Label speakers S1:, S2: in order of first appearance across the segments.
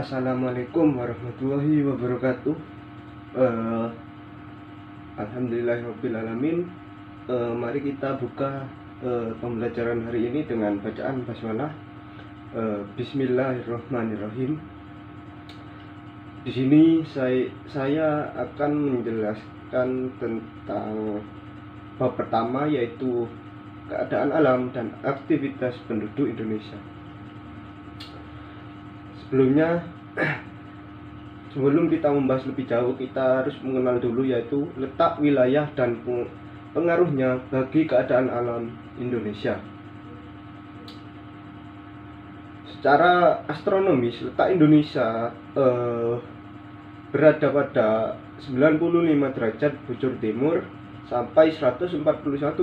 S1: Assalamualaikum warahmatullahi wabarakatuh. Eh, Alhamdulillahirobbilalamin. Mari kita buka pembelajaran hari ini dengan bacaan basmalah. Bismillahirrahmanirrahim. Di sini saya akan menjelaskan tentang bab pertama, yaitu keadaan alam dan aktivitas penduduk Indonesia. Sebelum kita membahas lebih jauh, kita harus mengenal dulu yaitu letak wilayah dan pengaruhnya bagi keadaan alam Indonesia. Secara astronomis, letak Indonesia berada pada 95 derajat bujur timur sampai 141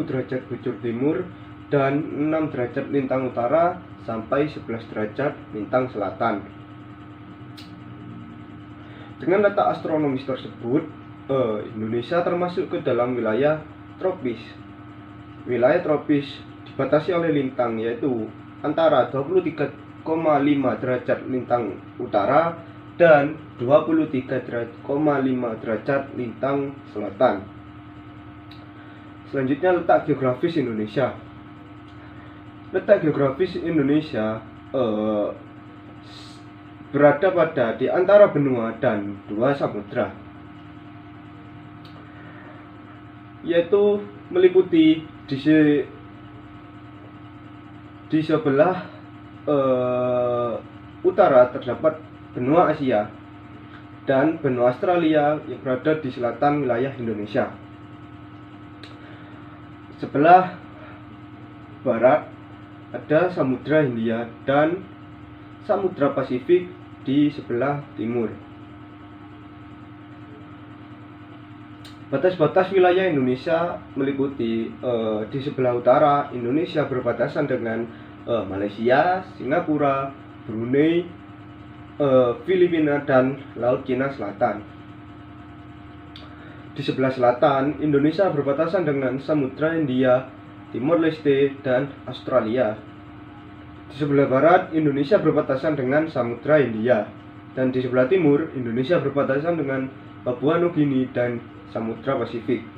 S1: derajat bujur timur dan 6 derajat lintang utara sampai 11 derajat lintang selatan. Dengan letak astronomis tersebut, Indonesia termasuk ke dalam wilayah tropis. Wilayah tropis dibatasi oleh lintang, yaitu antara 23,5 derajat lintang utara dan 23,5 derajat lintang selatan. Selanjutnya, letak geografis Indonesia. Letak geografis Indonesia berada pada di antara benua dan dua samudra, yaitu meliputi di sebelah utara terdapat benua Asia dan benua Australia yang berada di selatan wilayah Indonesia. Sebelah barat ada Samudra Hindia dan Samudra Pasifik di sebelah timur. Batas-batas wilayah Indonesia meliputi di sebelah utara Indonesia berbatasan dengan Malaysia, Singapura, Brunei, Filipina, dan Laut Cina Selatan. Di sebelah selatan Indonesia berbatasan dengan Samudra Hindia, Timor Leste, dan Australia. Di sebelah barat Indonesia berbatasan dengan Samudra Hindia, dan di sebelah timur Indonesia berbatasan dengan Papua Nugini dan Samudra Pasifik.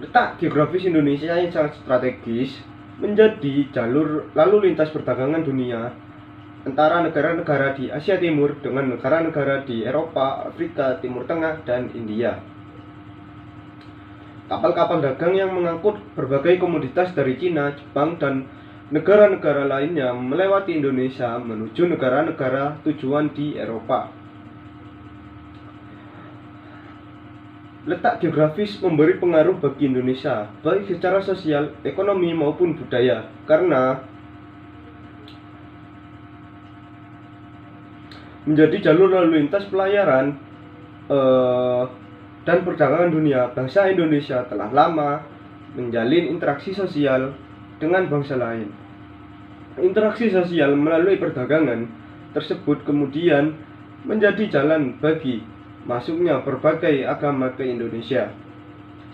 S1: Letak geografis Indonesia yang sangat strategis menjadi jalur lalu lintas perdagangan dunia antara negara-negara di Asia Timur dengan negara-negara di Eropa, Afrika, Timur Tengah, dan India. Kapal-kapal dagang yang mengangkut berbagai komoditas dari Cina, Jepang, dan negara-negara lainnya melewati Indonesia menuju negara-negara tujuan di Eropa. Letak geografis memberi pengaruh bagi Indonesia, baik secara sosial, ekonomi, maupun budaya, karena menjadi jalur lalu lintas pelayaran dan perdagangan dunia. Bangsa Indonesia telah lama menjalin interaksi sosial dengan bangsa lain. Interaksi sosial melalui perdagangan tersebut kemudian menjadi jalan bagi masuknya berbagai agama ke Indonesia,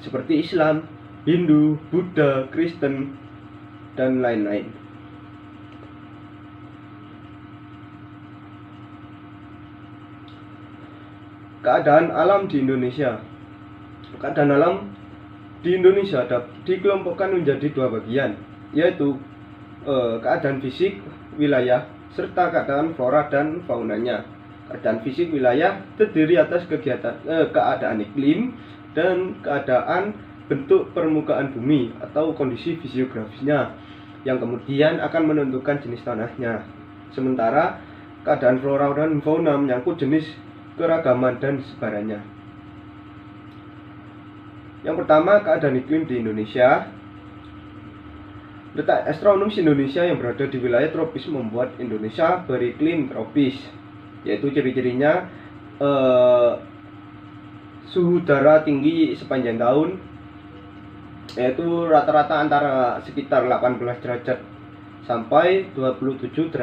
S1: seperti Islam, Hindu, Buddha, Kristen, dan lain-lain. Keadaan alam di Indonesia. Keadaan alam di Indonesia dikelompokkan menjadi dua bagian, yaitu keadaan fisik wilayah serta keadaan flora dan faunanya. Keadaan fisik wilayah terdiri atas keadaan iklim dan keadaan bentuk permukaan bumi atau kondisi fisiografisnya, yang kemudian akan menentukan jenis tanahnya. Sementara keadaan flora dan fauna menyangkut jenis, keragaman, dan sebarannya. Yang pertama, keadaan iklim di Indonesia. Letak astronomis Indonesia yang berada di wilayah tropis membuat Indonesia beriklim tropis, yaitu ciri-cirinya suhu udara tinggi sepanjang tahun, yaitu rata-rata antara sekitar 18 derajat sampai 27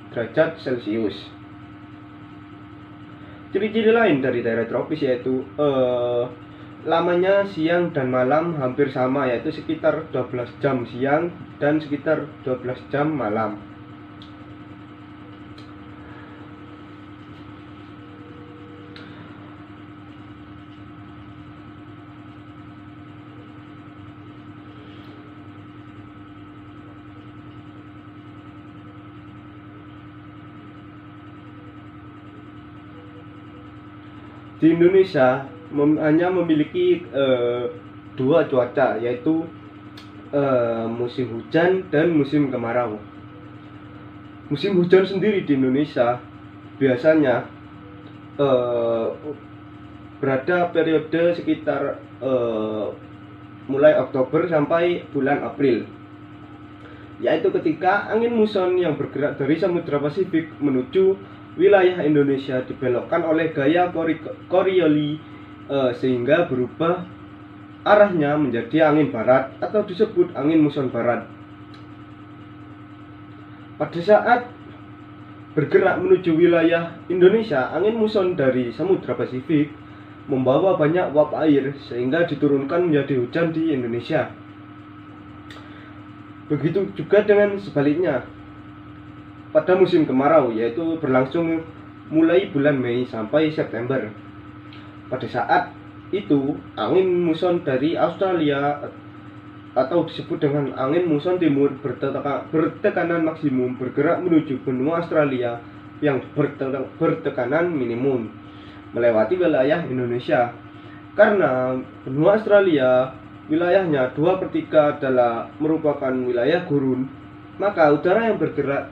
S1: derajat Celcius. Ciri-ciri lain dari daerah tropis yaitu lamanya siang dan malam hampir sama, yaitu sekitar 12 jam siang dan sekitar 12 jam malam. di Indonesia hanya memiliki dua cuaca, yaitu musim hujan dan musim kemarau. Musim hujan sendiri di Indonesia biasanya berada periode sekitar mulai Oktober sampai bulan April, yaitu ketika angin muson yang bergerak dari Samudra Pasifik menuju wilayah Indonesia dibelokkan oleh gaya Coriolis sehingga berubah arahnya menjadi angin barat atau disebut angin muson barat. Pada saat bergerak menuju wilayah Indonesia, angin muson dari Samudra Pasifik membawa banyak uap air sehingga diturunkan menjadi hujan di Indonesia. Begitu juga dengan sebaliknya pada musim kemarau, yaitu berlangsung mulai bulan Mei sampai September. Pada saat itu angin muson dari Australia atau disebut dengan angin muson timur bertekanan maksimum bergerak menuju benua Australia yang bertekanan minimum melewati wilayah Indonesia. Karena benua Australia wilayahnya 2/3 adalah merupakan wilayah gurun, maka udara yang bergerak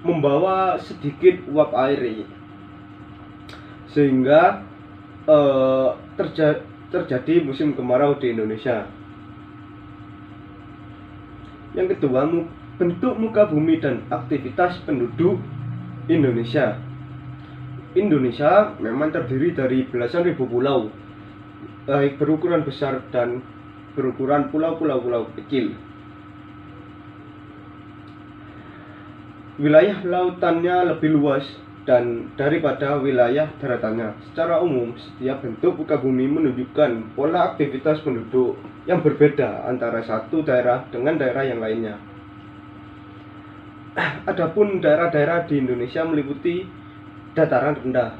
S1: membawa sedikit uap air sehingga terjadi musim kemarau di Indonesia. Yang kedua, bentuk muka bumi dan aktivitas penduduk Indonesia. Indonesia memang terdiri dari belasan ribu pulau, baik berukuran besar dan berukuran pulau-pulau kecil. Wilayah lautannya lebih luas dan daripada wilayah daratannya. Secara umum, setiap bentuk muka bumi menunjukkan pola aktivitas penduduk yang berbeda antara satu daerah dengan daerah yang lainnya. Adapun daerah-daerah di Indonesia meliputi dataran rendah.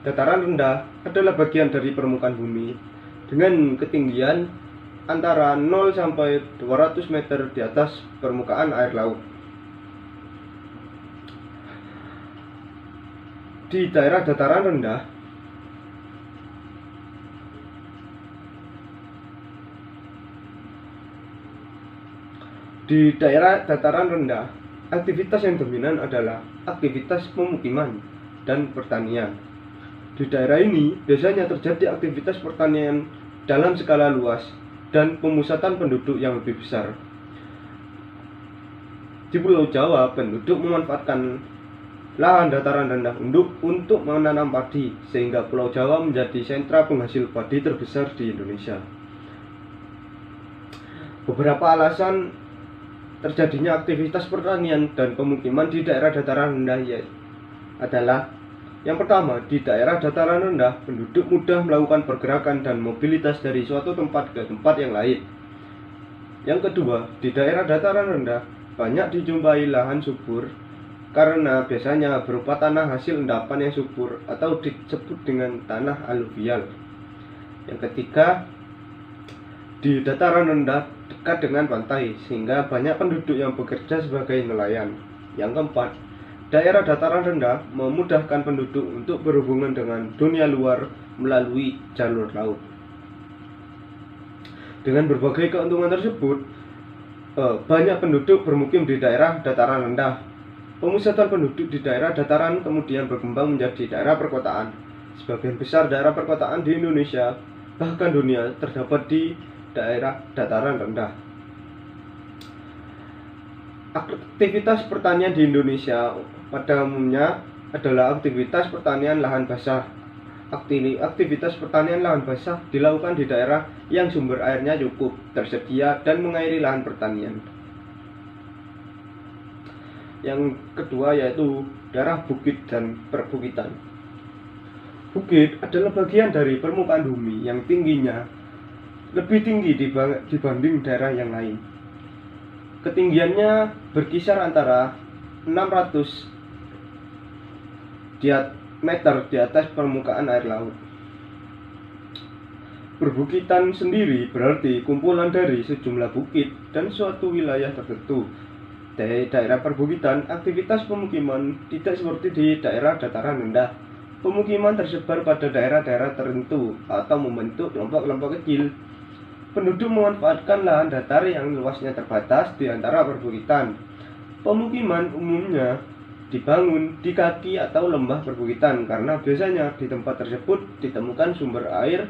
S1: Dataran rendah adalah bagian dari permukaan bumi dengan ketinggian antara 0 sampai 200 meter di atas permukaan air laut. Di daerah dataran rendah, aktivitas yang dominan adalah aktivitas pemukiman dan pertanian. Di daerah ini biasanya terjadi aktivitas pertanian dalam skala luas dan pemusatan penduduk yang lebih besar. Di Pulau Jawa, penduduk memanfaatkan lahan dataran rendah untuk menanam padi, sehingga Pulau Jawa menjadi sentra penghasil padi terbesar di Indonesia. Beberapa alasan terjadinya aktivitas pertanian dan pemukiman di daerah dataran rendah adalah: yang pertama, di daerah dataran rendah, penduduk mudah melakukan pergerakan dan mobilitas dari suatu tempat ke tempat yang lain. Yang kedua, di daerah dataran rendah, banyak dijumpai lahan subur karena biasanya berupa tanah hasil endapan yang subur atau disebut dengan tanah aluvial. Yang ketiga, di dataran rendah dekat dengan pantai sehingga banyak penduduk yang bekerja sebagai nelayan. Yang keempat, daerah dataran rendah memudahkan penduduk untuk berhubungan dengan dunia luar melalui jalur laut. Dengan berbagai keuntungan tersebut, banyak penduduk bermukim di daerah dataran rendah. Pemusatan penduduk di daerah dataran kemudian berkembang menjadi daerah perkotaan. Sebagian besar daerah perkotaan di Indonesia, bahkan dunia, terdapat di daerah dataran rendah. Aktivitas pertanian di Indonesia pada umumnya adalah aktivitas pertanian lahan basah. Aktivitas pertanian lahan basah dilakukan di daerah yang sumber airnya cukup tersedia dan mengairi lahan pertanian. Yang kedua yaitu daerah bukit dan perbukitan. Bukit adalah bagian dari permukaan bumi yang tingginya lebih tinggi dibanding daerah yang lain. Ketinggiannya berkisar antara 600 meter di atas permukaan air laut. Perbukitan sendiri berarti kumpulan dari sejumlah bukit dan suatu wilayah tertentu. Di daerah perbukitan, aktivitas pemukiman tidak seperti di daerah dataran rendah. Pemukiman tersebar pada daerah-daerah tertentu atau membentuk kelompok-kelompok kecil. Penduduk memanfaatkan lahan datar yang luasnya terbatas di antara perbukitan. Pemukiman umumnya dibangun di kaki atau lembah perbukitan karena biasanya di tempat tersebut ditemukan sumber air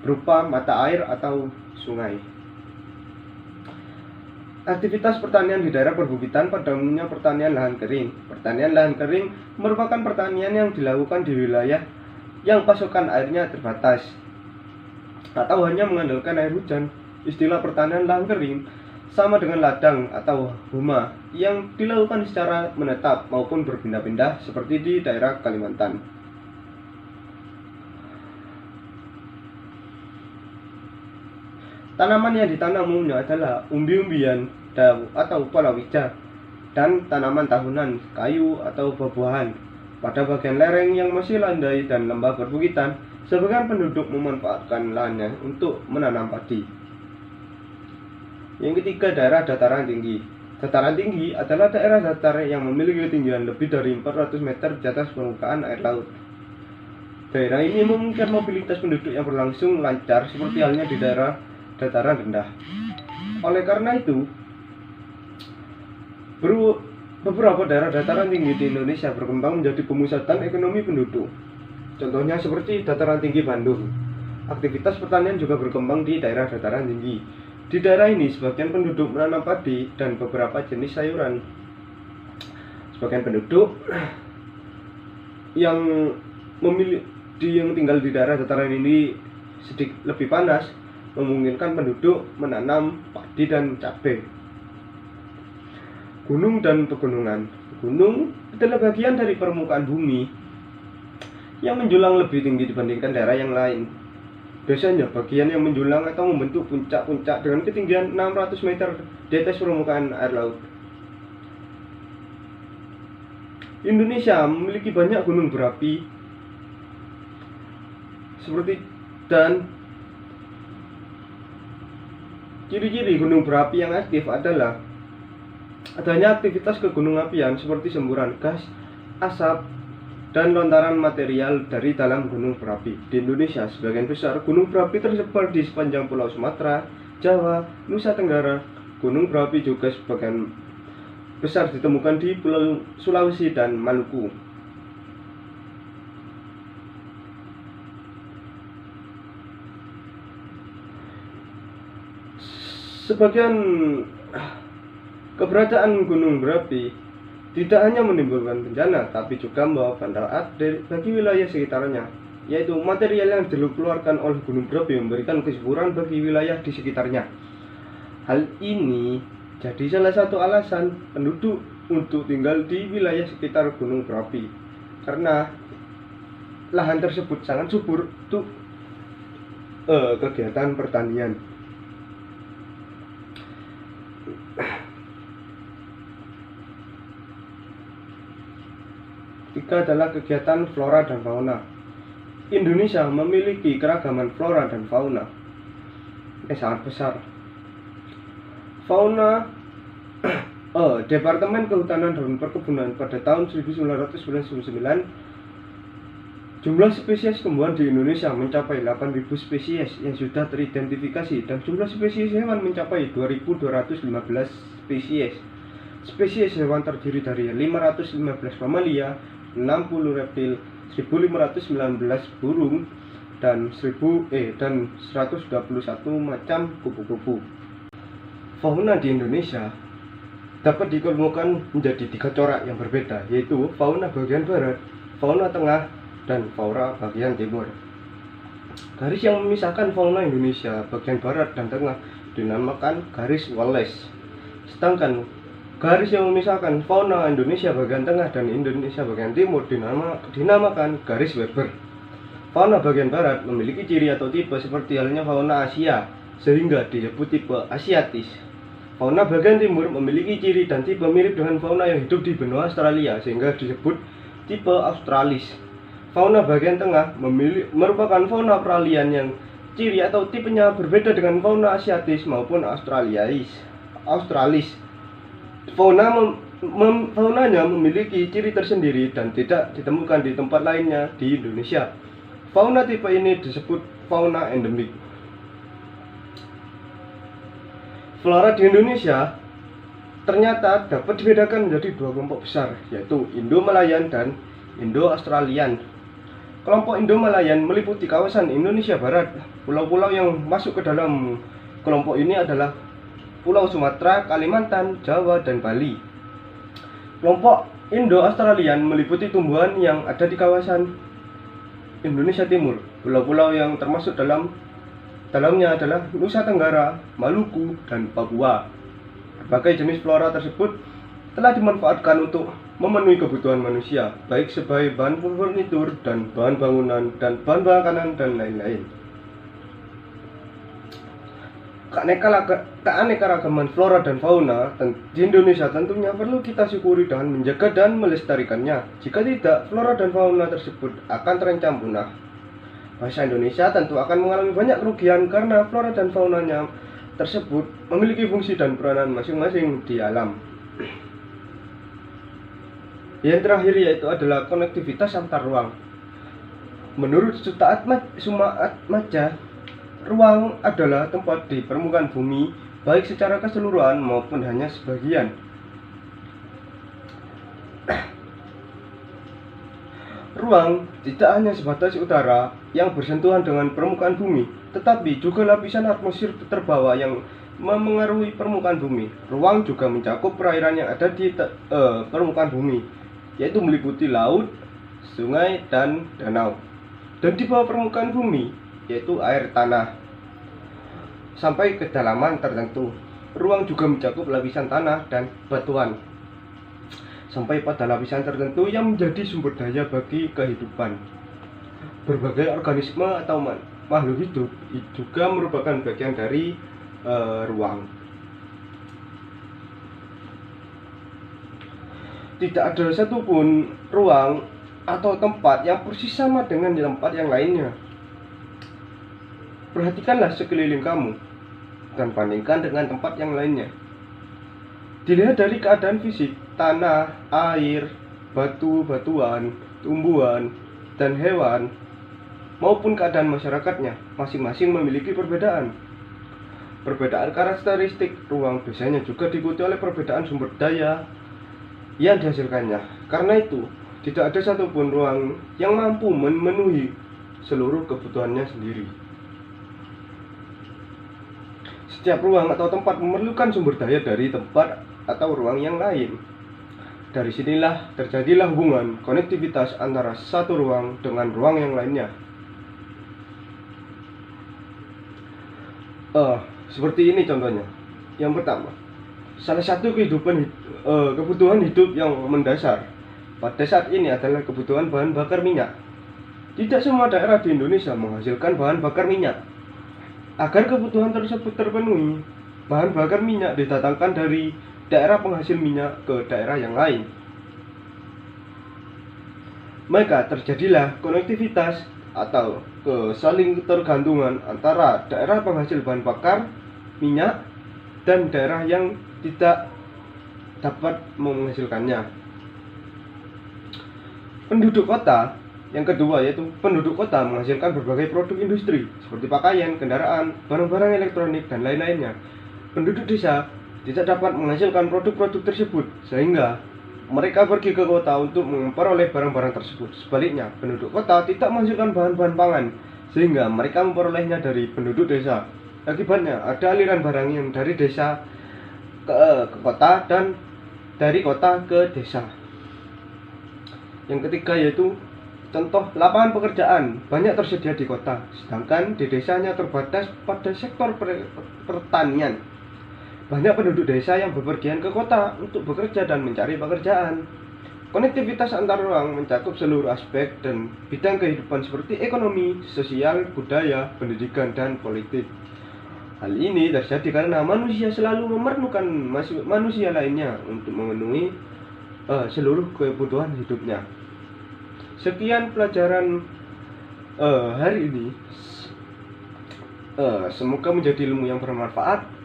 S1: berupa mata air atau sungai. Aktivitas pertanian di daerah perbukitan pada umumnya pertanian lahan kering. Pertanian lahan kering merupakan pertanian yang dilakukan di wilayah yang pasokan airnya terbatas atau hanya mengandalkan air hujan. Istilah pertanian lahan kering sama dengan ladang atau huma yang dilakukan secara menetap maupun berpindah-pindah seperti di daerah Kalimantan. Tanaman yang ditanam umumnya adalah umbi-umbian atau palawija dan tanaman tahunan, kayu atau buah-buahan. Pada bagian lereng yang masih landai dan lembah perbukitan, sebagian penduduk memanfaatkan lahannya untuk menanam padi. Yang ketiga, daerah dataran tinggi. Dataran tinggi adalah daerah datar yang memiliki ketinggian lebih dari 400 meter di atas permukaan air laut. Daerah ini memungkinkan mobilitas penduduk yang berlangsung lancar seperti halnya di daerah dataran rendah. Oleh karena itu, beberapa daerah dataran tinggi di Indonesia berkembang menjadi pemusatan ekonomi penduduk. Contohnya seperti dataran tinggi Bandung. Aktivitas pertanian juga berkembang di daerah dataran tinggi. Di daerah ini, sebagian penduduk menanam padi dan beberapa jenis sayuran. Sebagian penduduk yang tinggal di daerah dataran ini sedikit lebih panas memungkinkan penduduk menanam padi dan cabai. Gunung dan pegunungan. Gunung adalah bagian dari permukaan bumi yang menjulang lebih tinggi dibandingkan daerah yang lain. Biasanya bagian yang menjulang atau membentuk puncak-puncak dengan ketinggian 600 meter di atas permukaan air laut. Indonesia memiliki banyak gunung berapi dan ciri-ciri gunung berapi yang aktif adalah adanya aktivitas kegunung-apian seperti semburan gas, asap, dan lontaran material dari dalam gunung berapi. Di Indonesia, sebagian besar gunung berapi tersebar di sepanjang Pulau Sumatera, Jawa, Nusa Tenggara. Gunung berapi juga sebagian besar ditemukan di Pulau Sulawesi dan Maluku. Sebagian keberadaan gunung berapi tidak hanya menimbulkan bencana, tapi juga membawa manfaat bagi wilayah sekitarnya, yaitu material yang dikeluarkan oleh gunung berapi memberikan kesuburan bagi wilayah di sekitarnya. Hal ini jadi salah satu alasan penduduk untuk tinggal di wilayah sekitar gunung berapi, karena lahan tersebut sangat subur untuk kegiatan pertanian. Tiga adalah kegiatan flora dan fauna. Indonesia memiliki keragaman flora dan fauna yang sangat besar. Fauna Departemen Kehutanan dan Perkebunan pada tahun 1999, jumlah spesies tumbuhan di Indonesia mencapai 8.000 spesies yang sudah teridentifikasi, dan jumlah spesies hewan mencapai 2.215 spesies. Spesies hewan terdiri dari 515 mamalia, 60 reptil, 1519 burung, dan 121 macam kupu-kupu. Fauna di Indonesia dapat dikelompokkan menjadi 3 corak yang berbeda, yaitu fauna bagian barat, fauna tengah, dan fauna bagian timur. Garis yang memisahkan fauna Indonesia bagian barat dan tengah dinamakan garis Wallace, sedangkan garis yang memisahkan fauna Indonesia bagian tengah dan Indonesia bagian timur dinamakan garis Weber. Fauna bagian barat memiliki ciri atau tipe seperti halnya fauna Asia, sehingga disebut tipe Asiatis. Fauna bagian timur memiliki ciri dan tipe mirip dengan fauna yang hidup di benua Australia, sehingga disebut tipe Australis. Fauna bagian tengah merupakan fauna peralihan yang ciri atau tipenya berbeda dengan fauna Asiatis maupun Australis. Fauna Faunanya memiliki ciri tersendiri dan tidak ditemukan di tempat lainnya di Indonesia. Fauna tipe ini disebut fauna endemik. Flora di Indonesia ternyata dapat dibedakan menjadi dua kelompok besar, yaitu Indo-Malayan dan Indo-Australian. Kelompok Indo-Malayan meliputi kawasan Indonesia Barat. Pulau-pulau yang masuk ke dalam kelompok ini adalah Pulau Sumatera, Kalimantan, Jawa, dan Bali. Kelompok Indo-Australian meliputi tumbuhan yang ada di kawasan Indonesia Timur. Pulau-pulau yang termasuk dalamnya adalah Nusa Tenggara, Maluku, dan Papua. Berbagai jenis flora tersebut telah dimanfaatkan untuk memenuhi kebutuhan manusia, baik sebagai bahan furnitur dan bahan bangunan dan bahan makanan dan lain-lain. Keanekaragaman flora dan fauna di Indonesia tentunya perlu kita syukuri dan menjaga dan melestarikannya. Jika tidak, flora dan fauna tersebut akan terancam punah. Bangsa Indonesia tentu akan mengalami banyak kerugian karena flora dan faunanya tersebut memiliki fungsi dan peranan masing-masing di alam. Yang terakhir yaitu adalah konektivitas antar ruang. Menurut Sumaatmaja, ruang adalah tempat di permukaan bumi, baik secara keseluruhan maupun hanya sebagian. Ruang tidak hanya sebatas utara yang bersentuhan dengan permukaan bumi, tetapi juga lapisan atmosfer terbawah yang memengaruhi permukaan bumi. Ruang juga mencakup perairan yang ada di permukaan bumi, yaitu meliputi laut, sungai, dan danau. Dan di bawah permukaan bumi, yaitu air tanah, sampai kedalaman tertentu. Ruang juga mencakup lapisan tanah dan batuan, sampai pada lapisan tertentu yang menjadi sumber daya bagi kehidupan. Berbagai organisme atau makhluk hidup juga merupakan bagian dari ruang. Tidak ada satupun ruang atau tempat yang persis sama dengan tempat yang lainnya. Perhatikanlah sekeliling kamu dan bandingkan dengan tempat yang lainnya. Dilihat dari keadaan fisik, tanah, air, batuan, tumbuhan, dan hewan, maupun keadaan masyarakatnya, masing-masing memiliki perbedaan. Perbedaan karakteristik ruang biasanya juga diikuti oleh perbedaan sumber daya yang dihasilkannya. Karena itu, tidak ada satupun ruang yang mampu memenuhi seluruh kebutuhannya sendiri. Setiap ruang atau tempat memerlukan sumber daya dari tempat atau ruang yang lain. Dari sinilah terjadilah hubungan konektivitas antara satu ruang dengan ruang yang lainnya. Seperti ini contohnya. Yang pertama, salah satu kebutuhan hidup yang mendasar pada saat ini adalah kebutuhan bahan bakar minyak. Tidak semua daerah di Indonesia menghasilkan bahan bakar minyak. Agar kebutuhan tersebut terpenuhi, bahan bakar minyak didatangkan dari daerah penghasil minyak ke daerah yang lain. Maka terjadilah konektivitas atau saling ketergantungan antara daerah penghasil bahan bakar minyak dan daerah yang tidak dapat menghasilkannya. Penduduk kota yang kedua yaitu penduduk kota menghasilkan berbagai produk industri seperti pakaian, kendaraan, barang-barang elektronik, dan lain-lainnya. Penduduk desa tidak dapat menghasilkan produk-produk tersebut sehingga mereka pergi ke kota untuk memperoleh barang-barang tersebut. Sebaliknya, penduduk kota tidak menghasilkan bahan-bahan pangan sehingga mereka memperolehnya dari penduduk desa. Akibatnya ada aliran barang yang dari desa ke kota dan dari kota ke desa. Yang ketiga yaitu contoh lapangan pekerjaan banyak tersedia di kota, sedangkan di desanya terbatas pada sektor pertanian. Banyak penduduk desa yang bepergian ke kota untuk bekerja dan mencari pekerjaan. Konektivitas antar ruang mencakup seluruh aspek dan bidang kehidupan seperti ekonomi, sosial, budaya, pendidikan, dan politik. Hal ini terjadi karena manusia selalu memerlukan manusia lainnya untuk memenuhi seluruh kebutuhan hidupnya. Sekian pelajaran hari ini. Semoga menjadi ilmu yang bermanfaat.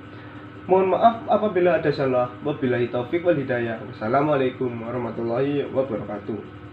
S1: Mohon maaf apabila ada salah. Wabillahi taufik wal hidayah. Wassalamualaikum warahmatullahi wabarakatuh.